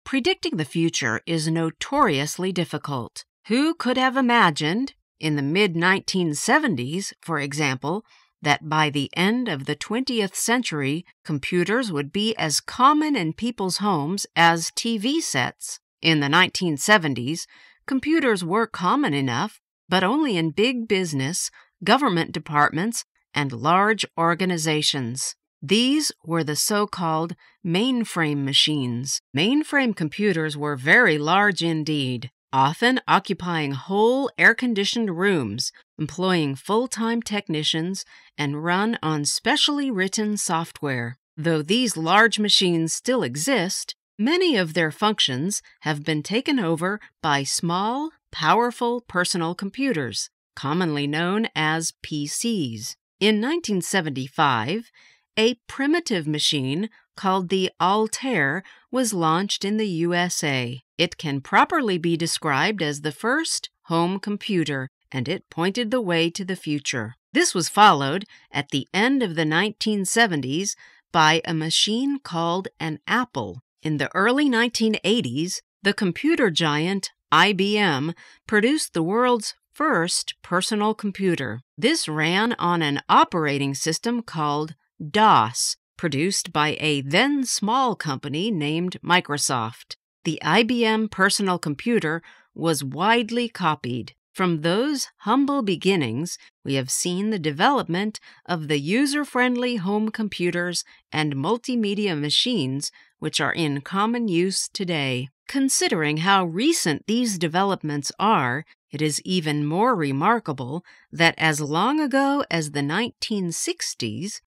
Predicting the future is notoriously difficult. Who could have imagined, in the mid-1970s, for example, that by the end of the 20th century, computers would be as common in people's homes as TV sets? In the 1970s, computers were common enough, but only in big business, government departments, and large organizations. These were the so-called mainframe machines. Mainframe computers were very large indeed, often occupying whole air-conditioned rooms, employing full-time technicians, and run on specially written software. Though these large machines still exist, many of their functions have been taken over by small, powerful personal computers, commonly known as PCs. In 1975, a primitive machine called the Altair was launched in the U.S.A. It can properly be described as the first home computer, and it pointed the way to the future. This was followed, at the end of the 1970s, by a machine called an Apple. In the early 1980s, the computer giant IBM produced the world's first personal computer. This ran on an operating system called DOS, produced by a then-small company named Microsoft. The IBM personal computer was widely copied. From those humble beginnings, we have seen the development of the user-friendly home computers and multimedia machines which are in common use today. Considering how recent these developments are, it is even more remarkable that as long ago as the 1960s,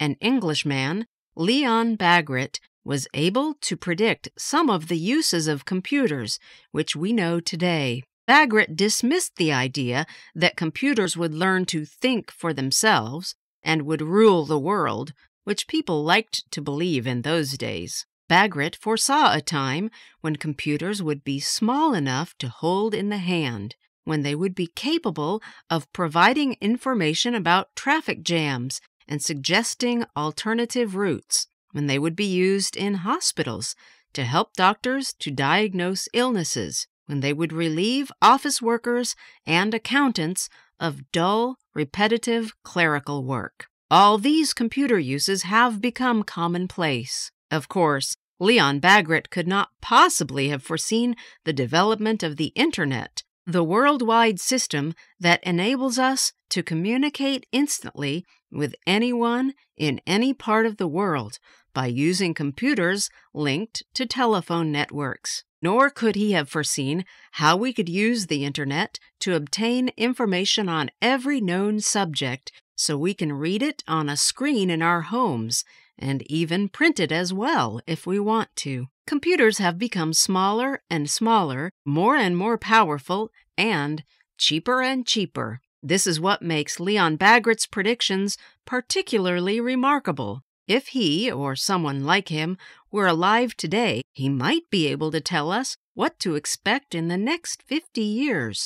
an Englishman, Leon Bagrit, was able to predict some of the uses of computers, which we know today. Bagrit dismissed the idea that computers would learn to think for themselves and would rule the world, which people liked to believe in those days. Bagrit foresaw a time when computers would be small enough to hold in the hand, when they would be capable of providing information about traffic jams and suggesting alternative routes, when they would be used in hospitals to help doctors to diagnose illnesses, when they would relieve office workers and accountants of dull, repetitive clerical work. All these computer uses have become commonplace. Of course, Leon Bagrit could not possibly have foreseen the development of the Internet, the worldwide system that enables us to communicate instantly with anyone in any part of the world by using computers linked to telephone networks. Nor could he have foreseen how we could use the Internet to obtain information on every known subject so we can read it on a screen in our homes, and even print it as well if we want to. Computers have become smaller and smaller, more and more powerful, and cheaper. This is what makes Leon Bagrit's predictions particularly remarkable. If he, or someone like him, were alive today, he might be able to tell us what to expect in the next 50 years.